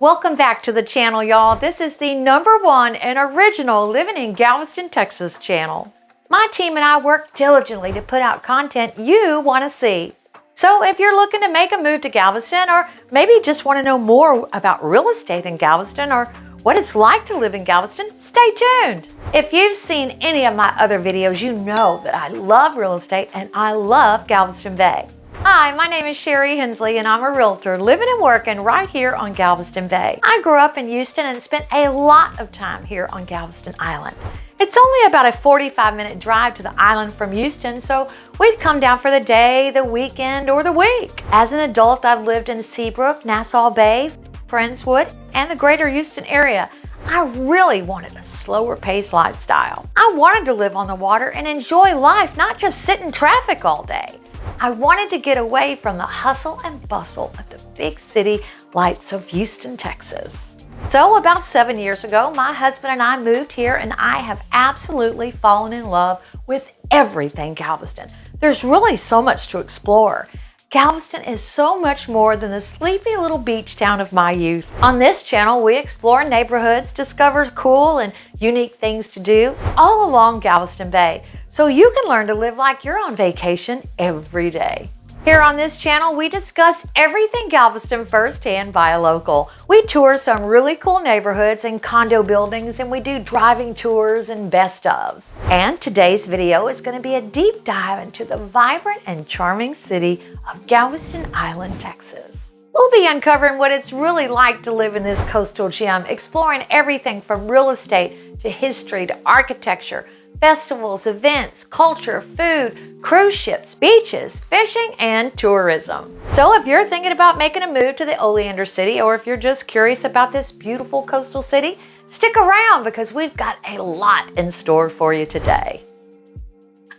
Welcome back to the channel, y'all. This is the #1 and original Living in Galveston, Texas channel. My team and I work diligently to put out content you want to see. So if you're looking to make a move to Galveston, or maybe just want to know more about real estate in Galveston or what it's like to live in Galveston, stay tuned. If you've seen any of my other videos, you know that I love real estate and I love Galveston Bay. Hi, my name is Sherry Hensley and I'm a realtor living and working right here on Galveston Bay. I grew up in Houston and spent a lot of time here on Galveston Island. It's only about a 45-minute drive to the island from Houston, so we'd come down for the day, the weekend, or the week. As an adult, I've lived in Seabrook, Nassau Bay, Friendswood, and the greater Houston area. I really wanted a slower paced lifestyle. I wanted to live on the water and enjoy life, not just sit in traffic all day. I wanted to get away from the hustle and bustle of the big city lights of Houston, Texas. So about 7 years ago, my husband and I moved here, and I have absolutely fallen in love with everything Galveston. There's really so much to explore. Galveston is so much more than the sleepy little beach town of my youth. On this channel, we explore neighborhoods, discover cool and unique things to do all along Galveston Bay, so you can learn to live like you're on vacation every day. Here on this channel, we discuss everything Galveston firsthand by a local. We tour some really cool neighborhoods and condo buildings, and we do driving tours and best ofs. And today's video is going to be a deep dive into the vibrant and charming city of Galveston Island, Texas. We'll be uncovering what it's really like to live in this coastal gem, exploring everything from real estate to history to architecture, festivals, events, culture, food, cruise ships, beaches, fishing, and tourism. So if you're thinking about making a move to the Oleander City, or if you're just curious about this beautiful coastal city, stick around because we've got a lot in store for you today.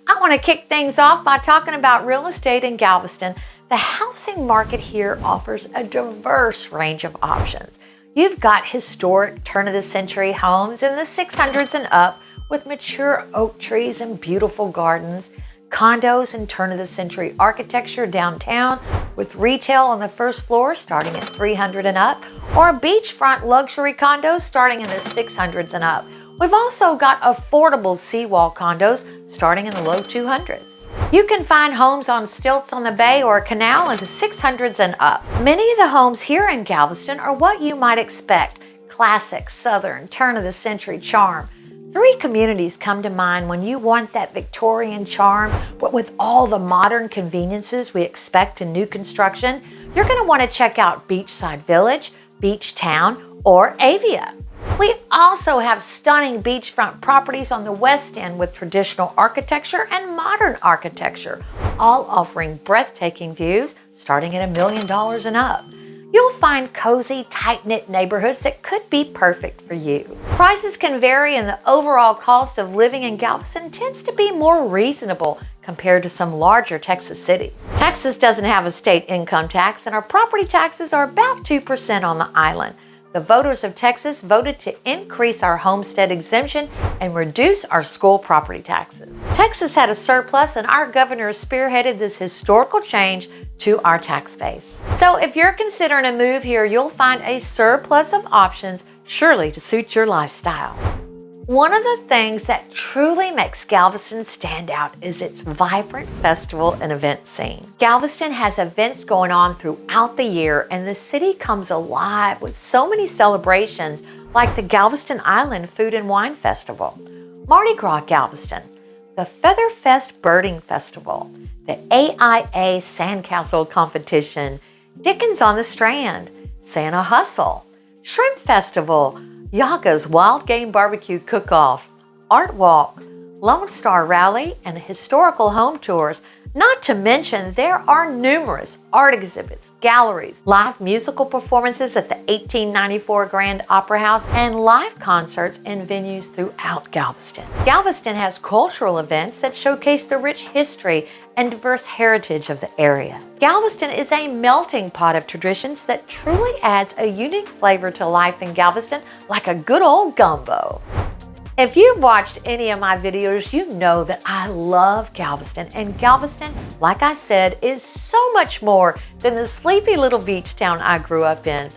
I want to kick things off by talking about real estate in Galveston. The housing market here offers a diverse range of options. You've got historic turn-of-the-century homes in the 600s and up, with mature oak trees and beautiful gardens, condos and turn-of-the-century architecture downtown with retail on the first floor starting at $300 and up, or beachfront luxury condos starting in the $600s and up. We've also got affordable seawall condos starting in the low $200s. You can find homes on stilts on the bay or a canal in the $600s and up. Many of the homes here in Galveston are what you might expect: classic, southern, turn-of-the-century charm. 3 communities come to mind when you want that Victorian charm, but with all the modern conveniences we expect in new construction. You're going to want to check out Beachside Village, Beach Town, or Avia. We also have stunning beachfront properties on the West End with traditional architecture and modern architecture, all offering breathtaking views starting at $1 million and up. You'll find cozy, tight-knit neighborhoods that could be perfect for you. Prices can vary, and the overall cost of living in Galveston tends to be more reasonable compared to some larger Texas cities. Texas doesn't have a state income tax, and our property taxes are about 2% on the island. The voters of Texas voted to increase our homestead exemption and reduce our school property taxes. Texas had a surplus, and our governor spearheaded this historical change to our tax base. So if you're considering a move here, you'll find a surplus of options surely to suit your lifestyle. One of the things that truly makes Galveston stand out is its vibrant festival and event scene. Galveston has events going on throughout the year, and the city comes alive with so many celebrations like the Galveston Island Food and Wine Festival, Mardi Gras Galveston, the Featherfest Birding Festival, the AIA Sandcastle Competition, Dickens on the Strand, Santa Hustle, Shrimp Festival, Yaga's Wild Game Barbecue Cook-Off, Art Walk, Lone Star Rally, and historical home tours. Not to mention, there are numerous art exhibits, galleries, live musical performances at the 1894 Grand Opera House, and live concerts in venues throughout Galveston. Galveston has cultural events that showcase the rich history and diverse heritage of the area. Galveston is a melting pot of traditions that truly adds a unique flavor to life in Galveston, like a good old gumbo. If you've watched any of my videos, you know that I love Galveston, and Galveston, like I said, is so much more than the sleepy little beach town I grew up in.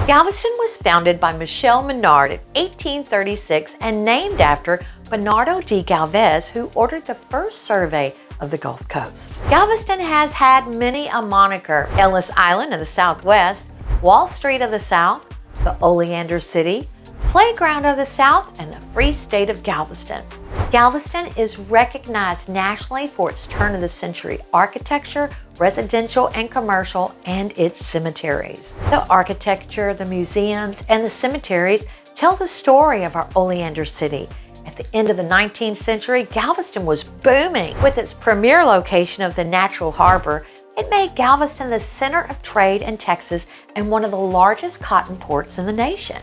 Galveston was founded by Michel Menard in 1836 and named after Bernardo de Galvez, who ordered the first survey of the Gulf Coast. Galveston has had many a moniker: Ellis Island of the Southwest, Wall Street of the South, the Oleander City, Playground of the South, and the Free State of Galveston. Galveston is recognized nationally for its turn-of-the-century architecture, residential and commercial, and its cemeteries. The architecture, the museums, and the cemeteries tell the story of our Oleander City. At the end of the 19th century, Galveston was booming. With its premier location of the natural harbor, it made Galveston the center of trade in Texas and one of the largest cotton ports in the nation.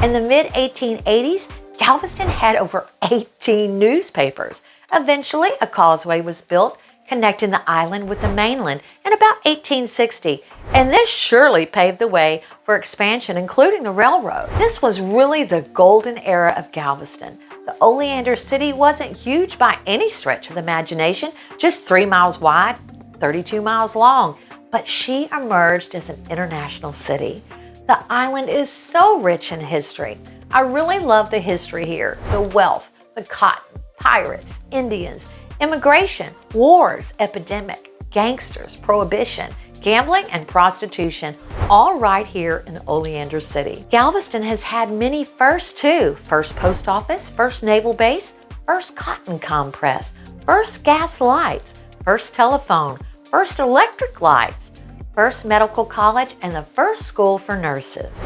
In the mid-1880s, Galveston had over 18 newspapers. Eventually, a causeway was built connecting the island with the mainland in about 1860, and this surely paved the way for expansion, including the railroad. This was really the golden era of Galveston. The Oleander City wasn't huge by any stretch of the imagination, just 3 miles wide, 32 miles long, but she emerged as an international city. The island is so rich in history. I really love the history here. The wealth, the cotton, pirates, Indians, immigration, wars, epidemic, gangsters, prohibition, gambling, and prostitution, all right here in the Oleander City. Galveston has had many firsts too. First post office, first naval base, first cotton compress, first gas lights, first telephone, first electric lights, first medical college, and the first school for nurses.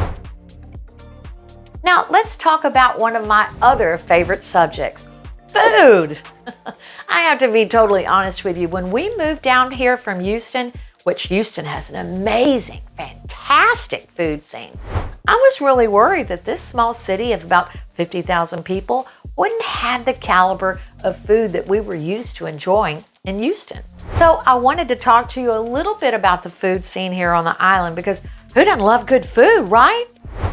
Now let's talk about one of my other favorite subjects, food. I have to be totally honest with you. When we moved down here from Houston, which Houston has an amazing, fantastic food scene, I was really worried that this small city of about 50,000 people wouldn't have the caliber of food that we were used to enjoying in Houston. So I wanted to talk to you a little bit about the food scene here on the island, because who doesn't love good food, right?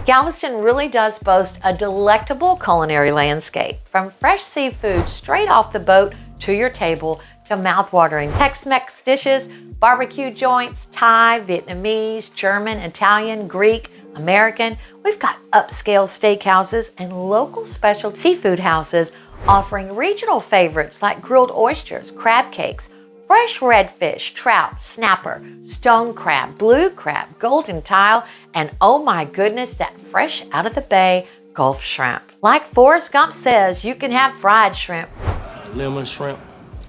Galveston really does boast a delectable culinary landscape, from fresh seafood straight off the boat to your table to mouth-watering Tex-Mex dishes, barbecue joints, Thai, Vietnamese, German, Italian, Greek, American. We've got upscale steakhouses and local special seafood houses offering regional favorites like grilled oysters, crab cakes, fresh redfish, trout, snapper, stone crab, blue crab, golden tile, and oh my goodness, that fresh out of the bay Gulf shrimp. Like Forrest Gump says, you can have fried shrimp, lemon shrimp,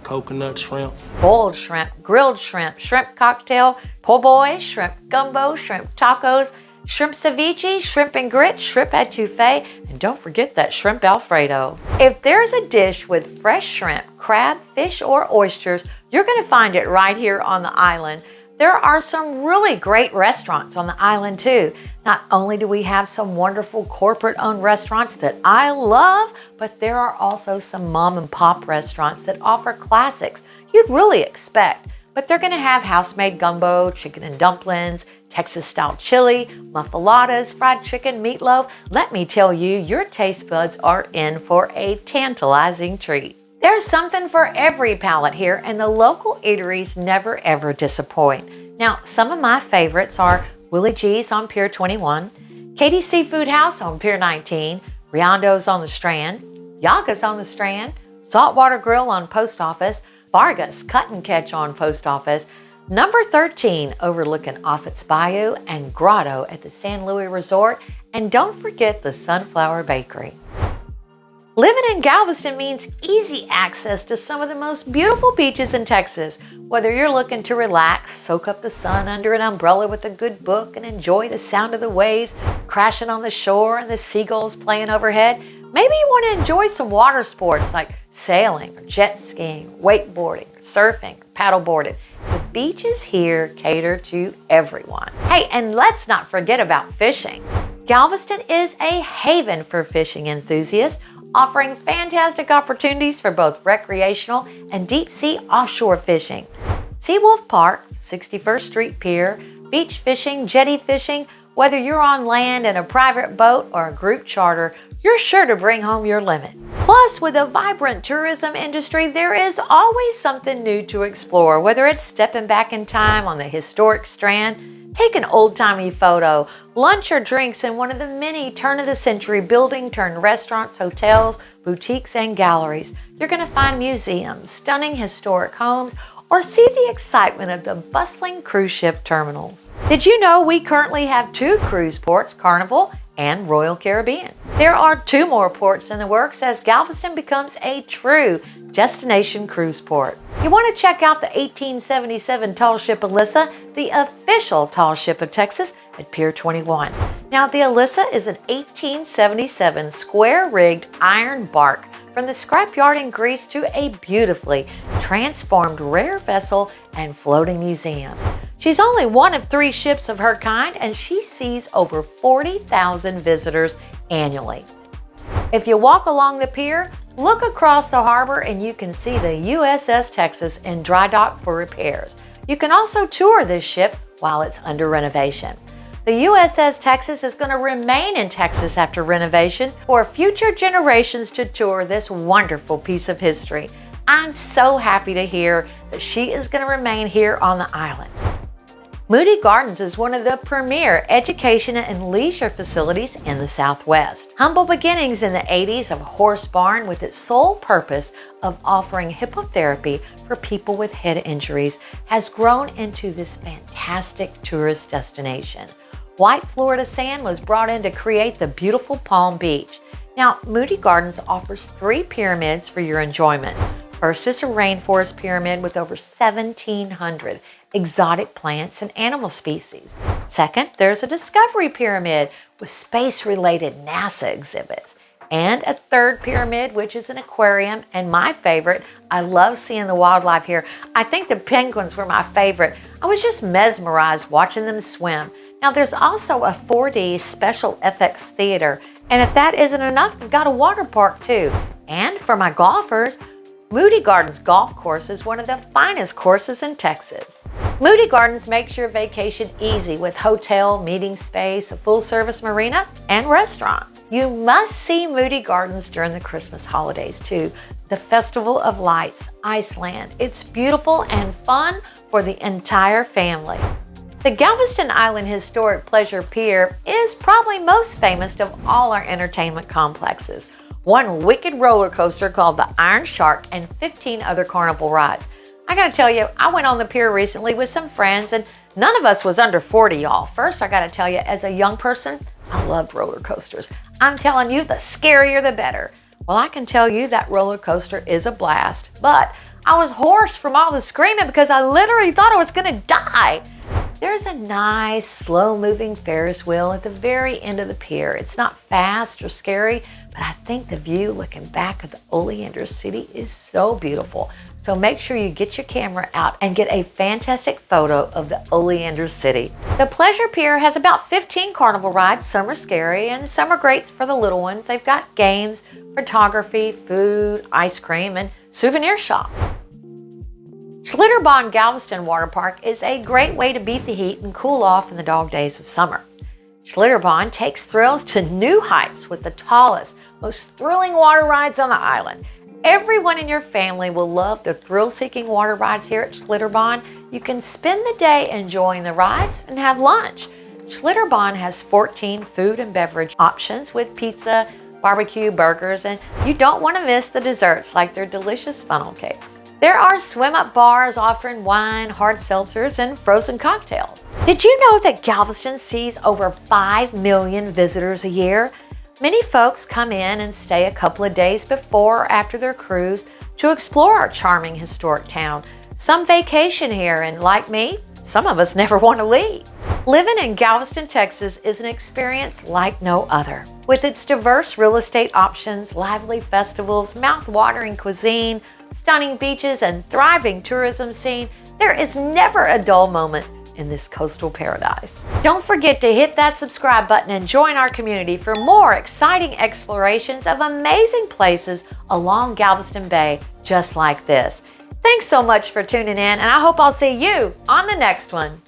coconut shrimp, boiled shrimp, grilled shrimp, shrimp cocktail, po' boy, shrimp gumbo, shrimp tacos, shrimp ceviche, shrimp and grits, shrimp etouffee, and don't forget that shrimp Alfredo. If there's a dish with fresh shrimp, crab, fish, or oysters, you're going to find it right here on the island. There are some really great restaurants on the island too. Not only do we have some wonderful corporate-owned restaurants that I love, but there are also some mom and pop restaurants that offer classics you'd really expect. But they're going to have house-made gumbo, chicken and dumplings, Texas-style chili, muffaladas, fried chicken, meatloaf. Let me tell you, your taste buds are in for a tantalizing treat. There's something for every palate here, and the local eateries never ever disappoint. Now, some of my favorites are Willie G's on Pier 21, Katie's Seafood House on Pier 19, Riondo's on the Strand, Yaga's on the Strand, Saltwater Grill on Post Office, Vargas Cut and Catch on Post Office, Number 13 overlooking Offutt's Bayou, and Grotto at the San Luis Resort, and don't forget the Sunflower Bakery. Living in Galveston means easy access to some of the most beautiful beaches in Texas. Whether you're looking to relax, soak up the sun under an umbrella with a good book, and enjoy the sound of the waves crashing on the shore and the seagulls playing overhead, maybe you want to enjoy some water sports like sailing, or jet skiing, wakeboarding, surfing, paddleboarding. The beaches here cater to everyone. Hey, and let's not forget about fishing. Galveston is a haven for fishing enthusiasts, offering fantastic opportunities for both recreational and deep-sea offshore fishing. Seawolf Park, 61st Street Pier, beach fishing, jetty fishing, whether you're on land in a private boat or a group charter, you're sure to bring home your limit. Plus, with a vibrant tourism industry, there is always something new to explore, whether it's stepping back in time on the historic Strand, Take an old-timey photo, lunch or drinks in one of the many turn-of-the-century building-turned-restaurants, hotels, boutiques, and galleries. You're going to find museums, stunning historic homes, or see the excitement of the bustling cruise ship terminals. Did you know we currently have 2 cruise ports, Carnival and Royal Caribbean? There are 2 more ports in the works as Galveston becomes a true destination cruise port. You want to check out the 1877 tall ship Alyssa, the official tall ship of Texas, at Pier 21. Now, the Alyssa is an 1877 square-rigged iron bark from the scrapyard in Greece to a beautifully transformed rare vessel and floating museum. She's only one of 3 ships of her kind, and she sees over 40,000 visitors annually. If you walk along the pier, look across the harbor and you can see the USS Texas in dry dock for repairs. You can also tour this ship while it's under renovation. The USS Texas is going to remain in Texas after renovation for future generations to tour this wonderful piece of history. I'm so happy to hear that she is going to remain here on the island. Moody Gardens is one of the premier education and leisure facilities in the Southwest. Humble beginnings in the 80s of a horse barn with its sole purpose of offering hippotherapy for people with head injuries has grown into this fantastic tourist destination. White Florida sand was brought in to create the beautiful Palm Beach. Now, Moody Gardens offers 3 pyramids for your enjoyment. First is a rainforest pyramid with over 1,700 exotic plants and animal species. Second, there's a discovery pyramid with space-related NASA exhibits. And a third pyramid, which is an aquarium, and my favorite. I love seeing the wildlife here. I think the penguins were my favorite. I was just mesmerized watching them swim. Now, there's also a 4D special effects theater. And if that isn't enough, they've got a water park too. And for my golfers, Moody Gardens Golf Course is one of the finest courses in Texas. Moody Gardens makes your vacation easy with hotel, meeting space, a full-service marina, and restaurants. You must see Moody Gardens during the Christmas holidays too. The Festival of Lights, Iceland. It's beautiful and fun for the entire family. The Galveston Island Historic Pleasure Pier is probably most famous of all our entertainment complexes. One wicked roller coaster called the Iron Shark and 15 other carnival rides. I gotta tell you, I went on the pier recently with some friends and none of us was under 40, y'all. First, I gotta tell you, as a young person, I love roller coasters. I'm telling you, the scarier the better. Well, I can tell you that roller coaster is a blast, but I was hoarse from all the screaming because I literally thought I was gonna die. There's a nice, slow-moving Ferris wheel at the very end of the pier. It's not fast or scary, but I think the view looking back at the Oleander City is so beautiful. So make sure you get your camera out and get a fantastic photo of the Oleander City. The Pleasure Pier has about 15 carnival rides. Some are scary and some are great for the little ones. They've got games, photography, food, ice cream, and souvenir shops. Schlitterbahn Galveston Water Park is a great way to beat the heat and cool off in the dog days of summer. Schlitterbahn takes thrills to new heights with the tallest, most thrilling water rides on the island. Everyone in your family will love the thrill-seeking water rides here at Schlitterbahn. You can spend the day enjoying the rides and have lunch. Schlitterbahn has 14 food and beverage options with pizza, barbecue, burgers, and you don't want to miss the desserts like their delicious funnel cakes. There are swim-up bars offering wine, hard seltzers, and frozen cocktails. Did you know that Galveston sees over 5 million visitors a year? Many folks come in and stay a couple of days before or after their cruise to explore our charming historic town. Some vacation here, and like me, some of us never want to leave. Living in Galveston, Texas is an experience like no other. With its diverse real estate options, lively festivals, mouth-watering cuisine, stunning beaches, and thriving tourism scene, there is never a dull moment in this coastal paradise. Don't forget to hit that subscribe button and join our community for more exciting explorations of amazing places along Galveston Bay just like this. Thanks so much for tuning in, and I hope I'll see you on the next one.